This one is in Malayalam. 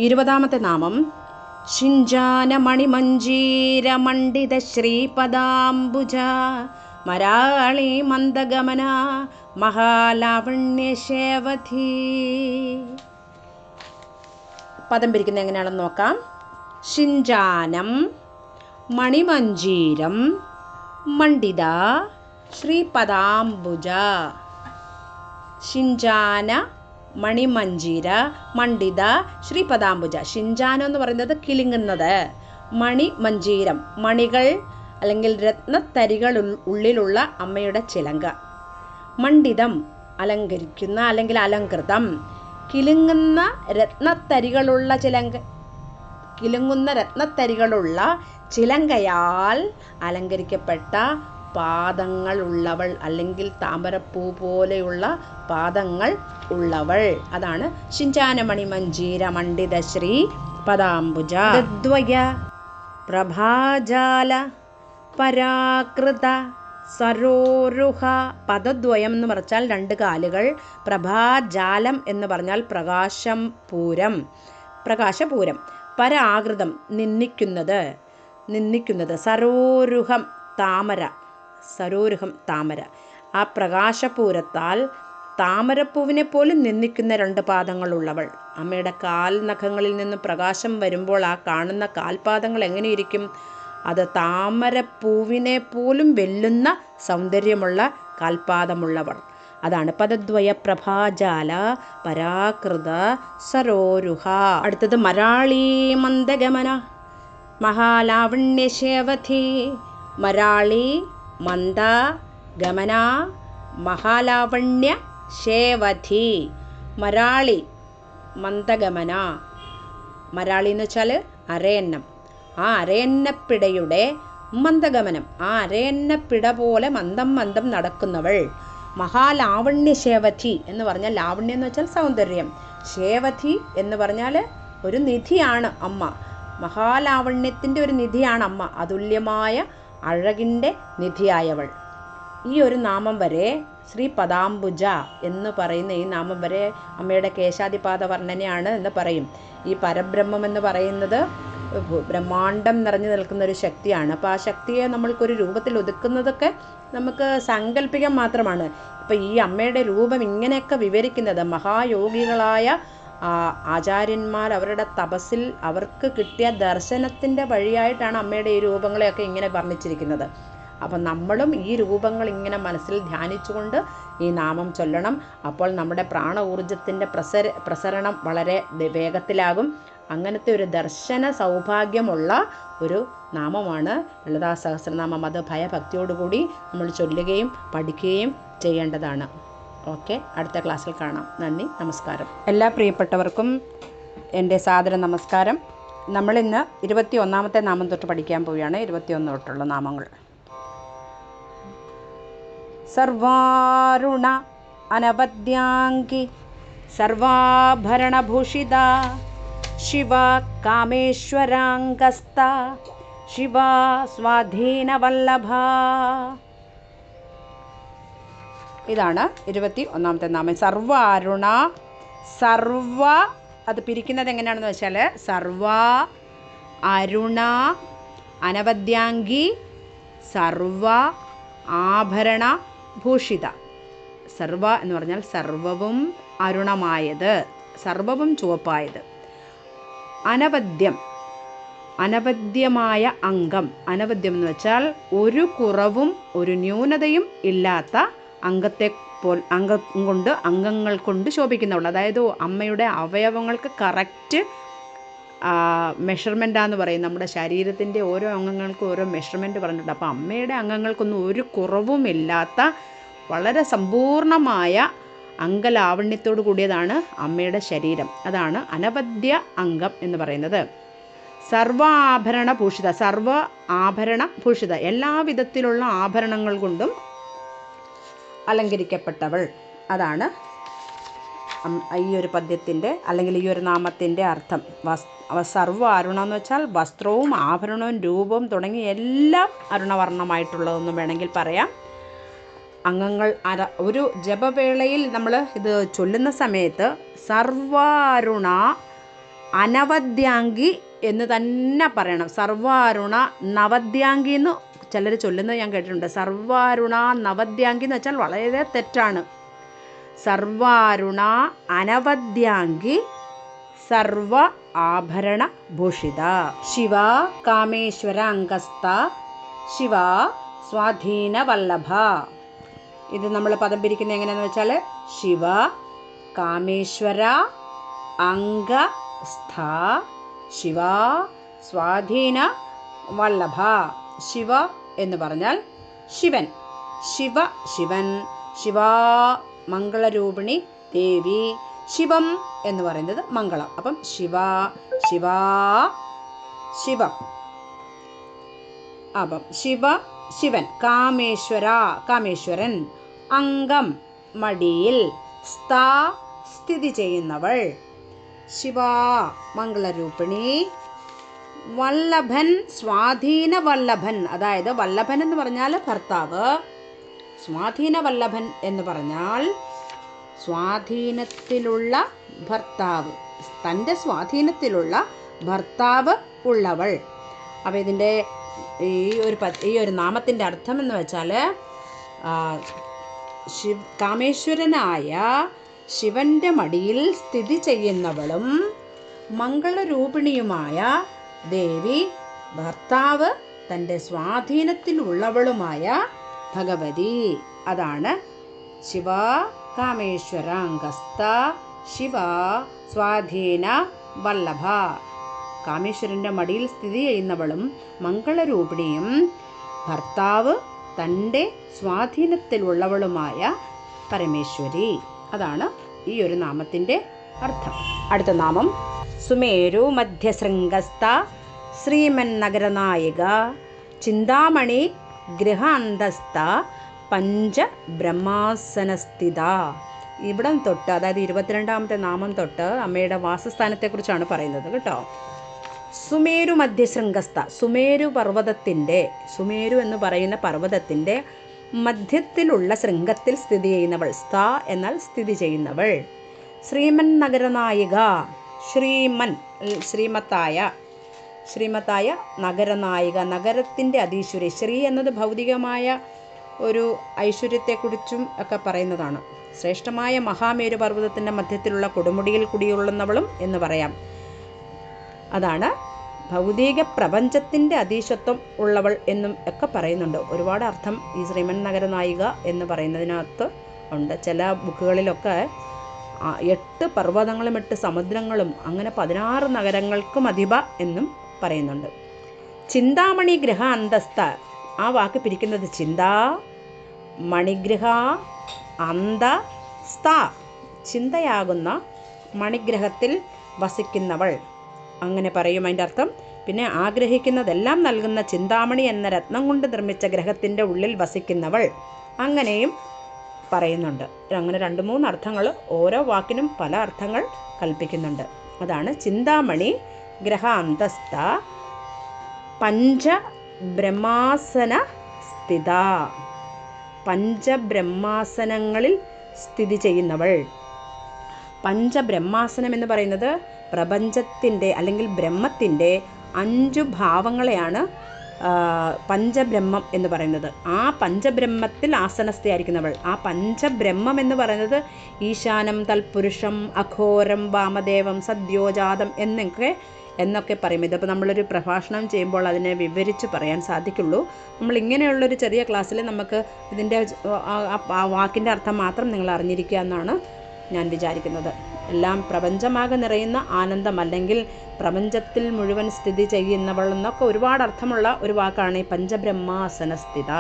20ാമത്തെ നാമം ശിഞ്ചാനമണിമഞ്ജീരമണ്ഡിത ശ്രീപദാംബുജ മരാളി മന്ദഗമന മഹാലാവണ്യശേവധി. പദം പിരിക്കുന്നത് എങ്ങനെയാണെന്ന് നോക്കാം. ശിഞ്ചാനം മണിമഞ്ജീരം മണ്ഡിത ശ്രീപദാംബുജ. ശിഞ്ചാന മണിമഞ്ജീര മണ്ഡിത ശ്രീപദാംബുജ. ശിഞ്ചാനം എന്ന് പറയുന്നത് കിലുങ്ങുന്നത്, മണിമഞ്ജീരം മണികൾ അല്ലെങ്കിൽ രത്നത്തരികൾ ഉള്ളിലുള്ള അമ്മയുടെ ചിലങ്ക. മണ്ഡിതം അലങ്കരിക്കുന്ന അല്ലെങ്കിൽ അലങ്കൃതം, കിലുങ്ങുന്ന രത്നത്തരികളുള്ള ചിലങ്കയാൽ അലങ്കരിക്കപ്പെട്ട പാദങ്ങൾ ഉള്ളവൾ അല്ലെങ്കിൽ താമരപ്പൂ പോലെയുള്ള പാദങ്ങൾ ഉള്ളവൾ. അതാണ് ശിഞ്ചാനമണിമഞ്ജീര മണ്ഡിത ശ്രീ പദാംബുജ. ദ്വയ പ്രഭാജാല പരാകൃത സരോരുഹ. പദദ്വയം എന്ന് പറഞ്ഞാൽ രണ്ട് കാലുകൾ. പ്രഭാജാലം എന്ന് പറഞ്ഞാൽ പ്രകാശപൂരം. പരാകൃതം നിന്ദിക്കുന്നത്. സരോരുഹം താമര. ആ പ്രകാശപൂരത്താൽ താമരപ്പൂവിനെ പോലും നിന്ദിക്കുന്ന രണ്ട് പാദങ്ങളുള്ളവൾ. അമ്മയുടെ കാൽ നഖങ്ങളിൽ നിന്നും പ്രകാശം വരുമ്പോൾ ആ കാണുന്ന കാൽപാദങ്ങൾ എങ്ങനെയിരിക്കും? അത് താമരപ്പൂവിനെ പോലും വെല്ലുന്ന സൗന്ദര്യമുള്ള കാൽപാദമുള്ളവൾ. അതാണ് പദദ്വയ പ്രഭാജാല പരാകൃത സരോരുഹ. അടുത്തത് മരാളി മന്ദഗമന മഹാലാവണ്യശേവധി. മരാളി മന്ദ ഗമന മഹാലാവണ്യ ശേവധി. മരാളി മന്ദഗമന. മരാളി എന്ന് വെച്ചാൽ അരയന്നം. ആ അരയന്നപ്പിടയുടെ മന്ദഗമനം, ആ അരയന്നപ്പിട പോലെ മന്ദം നടക്കുന്നവൾ. മഹാലാവണ്യ ശേവധി എന്ന് പറഞ്ഞാൽ ലാവണ്യം എന്ന് വെച്ചാൽ സൗന്ദര്യം. ശേവധി എന്ന് പറഞ്ഞാൽ ഒരു നിധിയാണ് അമ്മ. മഹാലാവണ്യത്തിൻ്റെ ഒരു നിധിയാണ് അമ്മ. അതുല്യമായ അഴകിൻ്റെ നിധിയായവൾ. ഈ ഒരു നാമം വരെ ശ്രീ പദാംബുജ എന്ന് പറയുന്ന ഈ നാമം വരെ അമ്മയുടെ കേശാദിപാദ വർണ്ണനയാണ് എന്ന് പറയും. ഈ പരബ്രഹ്മം എന്ന് പറയുന്നത് ബ്രഹ്മാണ്ടം നിറഞ്ഞു നിൽക്കുന്ന ഒരു ശക്തിയാണ്. അപ്പോൾ ആ ശക്തിയെ നമ്മൾക്കൊരു രൂപത്തിൽ ഒതുക്കുന്നതൊക്കെ നമുക്ക് സങ്കല്പിക്കാൻ മാത്രമാണ്. ഇപ്പം ഈ അമ്മയുടെ രൂപം ഇങ്ങനെയൊക്കെ വിവരിക്കുന്നത് മഹായോഗികളായ ആചാര്യന്മാർ അവരുടെ തപസ്സിൽ അവർക്ക് കിട്ടിയ ദർശനത്തിൻ്റെ വഴിയായിട്ടാണ് അമ്മയുടെ ഈ രൂപങ്ങളെയൊക്കെ ഇങ്ങനെ വർണ്ണിച്ചിരിക്കുന്നത്. അപ്പം നമ്മളും ഈ രൂപങ്ങൾ ഇങ്ങനെ മനസ്സിൽ ധ്യാനിച്ചുകൊണ്ട് ഈ നാമം ചൊല്ലണം. അപ്പോൾ നമ്മുടെ പ്രാണ ഊർജത്തിൻ്റെ പ്രസരണം വളരെ വേഗത്തിലാകും. അങ്ങനത്തെ ഒരു ദർശന സൗഭാഗ്യമുള്ള ഒരു നാമമാണ് ലളിതാ സഹസ്രനാമം. അത് ഭയഭക്തിയോടുകൂടി നമ്മൾ ചൊല്ലുകയും പഠിക്കുകയും ചെയ്യേണ്ടതാണ്. ഓക്കെ, അടുത്ത ക്ലാസ്സിൽ കാണാം. നന്ദി, നമസ്കാരം. എല്ലാ പ്രിയപ്പെട്ടവർക്കും എൻ്റെ സാദര നമസ്കാരം. നമ്മളിന്ന് 21ാമത്തെ നാമം തൊട്ട് പഠിക്കാൻ പോവുകയാണ്. 21 തൊട്ടുള്ള നാമങ്ങൾ. സർവാരുണ അനവദ്യാംഗി സർവാഭരണഭൂഷിത ശിവ കാമേശ്വരാംഗസ്ത ശിവ സ്വാധീനവല്ലഭ. ഇതാണ് 21ാമത്തെ നാമം. സർവാരുണ. അത് പിരിക്കുന്നത് എങ്ങനെയാണെന്ന് വെച്ചാൽ സർവ അരുണ അനവദ്യാംഗി സർവ ആഭരണ ഭൂഷിത. സർവ എന്ന് പറഞ്ഞാൽ സർവവും അരുണമായത്, സർവവും ചുവപ്പായത്. അനവദ്യമായ അംഗം. അനവദ്യം എന്ന് വെച്ചാൽ ഒരു കുറവും ഒരു ന്യൂനതയും ഇല്ലാത്ത അംഗങ്ങൾ കൊണ്ട് ശോഭിക്കുന്നവൾ. അതായത് അമ്മയുടെ അവയവങ്ങൾക്ക് കറക്റ്റ് മെഷർമെൻറ്റാന്ന് പറയും. നമ്മുടെ ശരീരത്തിൻ്റെ ഓരോ അംഗങ്ങൾക്കും ഓരോ മെഷർമെൻറ്റ് പറഞ്ഞിട്ടുണ്ട്. അപ്പോൾ അമ്മയുടെ അംഗങ്ങൾക്കൊന്നും ഒരു കുറവുമില്ലാത്ത വളരെ സമ്പൂർണമായ അംഗലാവണ്യത്തോടു കൂടിയതാണ് അമ്മയുടെ ശരീരം. അതാണ് അനവദ്യ അംഗം എന്ന് പറയുന്നത്. സർവാഭരണ ഭൂഷിത. സർവ ആഭരണ ഭൂഷിത. എല്ലാ വിധത്തിലുള്ള ആഭരണങ്ങൾ കൊണ്ടും അലങ്കരിക്കപ്പെട്ടവൾ. അതാണ് ഈ ഒരു പദ്യത്തിൻ്റെ അല്ലെങ്കിൽ ഈ ഒരു നാമത്തിൻ്റെ അർത്ഥം. സർവ അരുണ എന്ന് വെച്ചാൽ വസ്ത്രവും ആഭരണവും രൂപവും തുടങ്ങി എല്ലാം അരുണവർണ്ണമായിട്ടുള്ളതെന്നും വേണമെങ്കിൽ പറയാം. അംഗങ്ങൾ ഒരു ജപവേളയിൽ നമ്മൾ ഇത് ചൊല്ലുന്ന സമയത്ത് സർവാരുണ അനവദ്യാംഗി എന്ന് തന്നെ പറയണം. സർവാരുണ നവദ്യാംഗി എന്ന് ചിലർ ചൊല്ലുന്നത് ഞാൻ കേട്ടിട്ടുണ്ട്. സർവാരുണ നവദ്യാംഗി എന്ന് വെച്ചാൽ വളരെ തെറ്റാണ്. സർവാരുണ അനവദ്യാംഗി സർവ ആഭരണ ഭൂഷിത ശിവ കാമേശ്വര അംഗസ്ഥ ശിവ സ്വാധീന വല്ലഭ. ഇത് നമ്മൾ പദം പിരിക്കുന്നത് എങ്ങനെയാണെന്ന് വെച്ചാൽ ശിവ കാമേശ്വര അംഗസ്ഥ ശിവ സ്വാധീന വല്ലഭ. ശിവ എന്ന് പറഞ്ഞാൽ ശിവൻ, ശിവ ശിവൻ, ശിവ മംഗളരൂപിണി ദേവി, ശിവം എന്ന് പറയുന്നത് മംഗളം. അപ്പം ശിവ ശിവ ശിവം. അപ്പം ശിവ ശിവൻ, കാമേശ്വര കാമേശ്വരൻ, അംഗം മടിയിൽ, സ്ഥാ സ്ഥിതി ചെയ്യുന്നവൾ, ശിവ മംഗളരൂപിണി, വല്ലഭൻ സ്വാധീന വല്ലഭൻ. അതായത് വല്ലഭൻ എന്ന് പറഞ്ഞാൽ ഭർത്താവ്, സ്വാധീന വല്ലഭൻ എന്ന് പറഞ്ഞാൽ സ്വാധീനത്തിലുള്ള ഭർത്താവ്, തൻ്റെ സ്വാധീനത്തിലുള്ള ഭർത്താവ് ഉള്ളവൾ. അപ്പോൾ ഇതിൻ്റെ ഈ ഒരു നാമത്തിൻ്റെ അർത്ഥം എന്ന് വെച്ചാൽ കാമേശ്വരനായ ശിവൻ്റെ മടിയിൽ സ്ഥിതി ചെയ്യുന്നവളും മംഗളരൂപിണിയുമായ ദേവി, ഭർത്താവ് തൻ്റെ സ്വാധീനത്തിലുള്ളവളുമായ ഭഗവതി. അതാണ് ശിവ കാമേശ്വര അംഗസ്ഥ ശിവ സ്വാധീന വല്ലഭ. കാമേശ്വരൻ്റെ മടിയിൽ സ്ഥിതി ചെയ്യുന്നവളും മംഗളരൂപിണിയും ഭർത്താവ് തൻ്റെ സ്വാധീനത്തിലുള്ളവളുമായ പരമേശ്വരി. അതാണ് ഈ ഒരു നാമത്തിൻ്റെ അർത്ഥം. അടുത്ത നാമം സുമേരു മധ്യശൃംഗസ്ഥ ശ്രീമന്നഗരനായിക ചിന്താമണി ഗൃഹാന്തസ്ഥ പഞ്ചബ്രഹ്മാസനസ്ഥിത. ഇവിടം തൊട്ട്, അതായത് 22ാമത്തെ നാമം തൊട്ട് അമ്മയുടെ വാസസ്ഥാനത്തെക്കുറിച്ചാണ് പറയുന്നത് കേട്ടോ. സുമേരു മധ്യശൃംഗസ്ഥ, സുമേരു പർവ്വതത്തിൻ്റെ, സുമേരു എന്ന് പറയുന്ന പർവ്വതത്തിൻ്റെ മധ്യത്തിലുള്ള ശൃംഗത്തിൽ സ്ഥിതി ചെയ്യുന്നവൾ, സ്ഥ എന്നാൽ സ്ഥിതി ചെയ്യുന്നവൾ. ശ്രീമൻ നഗരനായിക, ശ്രീമൻ ശ്രീമത്തായ നഗരനായിക, നഗരത്തിൻ്റെ അധീശ്വരി. ശ്രീ എന്നത് ഭൗതികമായ ഒരു ഐശ്വര്യത്തെക്കുറിച്ചും ഒക്കെ പറയുന്നതാണ്. ശ്രേഷ്ഠമായ മഹാമേരു പർവ്വതത്തിൻ്റെ മധ്യത്തിലുള്ള കൊടുമുടിയിൽ കുടികൊള്ളുന്നവളും എന്ന് പറയാം. അതാണ് ഭൗതിക പ്രപഞ്ചത്തിൻ്റെ അധീശത്വം ഉള്ളവൾ എന്നും ഒക്കെ പറയുന്നുണ്ട്. ഒരുപാട് അർത്ഥം ഈ ശ്രീമൻ നഗരനായിക എന്ന് പറയുന്നതിനകത്ത് ഉണ്ട്. ചില ബുക്കുകളിലൊക്കെ 8 പർവ്വതങ്ങളും 8 സമുദ്രങ്ങളും അങ്ങനെ 16 നഗരങ്ങൾക്കും അധിപ എന്നും പറയുന്നുണ്ട്. ചിന്താമണി ഗൃഹ അന്തസ്ഥ, ആ വാക്ക് പിരിക്കുന്നത് ചിന്താ മണിഗ്രഹ അന്ത സ്ഥ, ചിന്തയാകുന്ന മണിഗ്രഹത്തിൽ വസിക്കുന്നവൾ, അങ്ങനെ പറയും അതിൻ്റെ അർത്ഥം. പിന്നെ ആഗ്രഹിക്കുന്നതെല്ലാം നൽകുന്ന ചിന്താമണി എന്ന രത്നം കൊണ്ട് നിർമ്മിച്ച ഗ്രഹത്തിൻ്റെ ഉള്ളിൽ വസിക്കുന്നവൾ, അങ്ങനെയും പറയുന്നുണ്ട്. അങ്ങനെ 2-3 അർത്ഥങ്ങൾ, ഓരോ വാക്കിനും പല അർത്ഥങ്ങൾ കൽപ്പിക്കുന്നുണ്ട്. അതാണ് ചിന്താമണി ഗ്രഹ അന്തസ്ഥ പഞ്ചബ്രഹ്മാസന സ്ഥിത, പഞ്ചബ്രഹ്മാസനങ്ങളിൽ സ്ഥിതി ചെയ്യുന്നവൾ. പഞ്ചബ്രഹ്മാസനം എന്ന് പറയുന്നത് പ്രപഞ്ചത്തിൻ്റെ അല്ലെങ്കിൽ ബ്രഹ്മത്തിൻ്റെ 5 ഭാവങ്ങളെയാണ് പഞ്ചബ്രഹ്മം എന്ന് പറയുന്നത്. ആ പഞ്ചബ്രഹ്മത്തിൽ ആസനസ്ഥയായിരിക്കുന്നവൾ. ആ പഞ്ചബ്രഹ്മം എന്ന് പറയുന്നത് ഈശാനം, തൽപുരുഷം, അഘോരം, വാമദേവം, സദ്യോജാതം എന്നൊക്കെ പറയും. ഇതിപ്പോൾ നമ്മളൊരു പ്രഭാഷണം ചെയ്യുമ്പോൾ അതിനെ വിവരിച്ച് പറയാൻ സാധിക്കുള്ളൂ. നമ്മളിങ്ങനെയുള്ളൊരു ചെറിയ ക്ലാസ്സിൽ നമുക്ക് ഇതിൻ്റെ വാക്കിൻ്റെ അർത്ഥം മാത്രം നിങ്ങൾ അറിഞ്ഞിരിക്കുക എന്നാണ് ഞാൻ വിചാരിക്കുന്നത്. എല്ലാം പ്രപഞ്ചമാകെ നിറയുന്ന ആനന്ദം, അല്ലെങ്കിൽ പ്രപഞ്ചത്തിൽ മുഴുവൻ സ്ഥിതി ചെയ്യുന്നവൾ എന്നൊക്കെ ഒരുപാട് അർത്ഥമുള്ള ഒരു വാക്കാണ് ഈ പഞ്ചബ്രഹ്മാസനസ്ഥിത.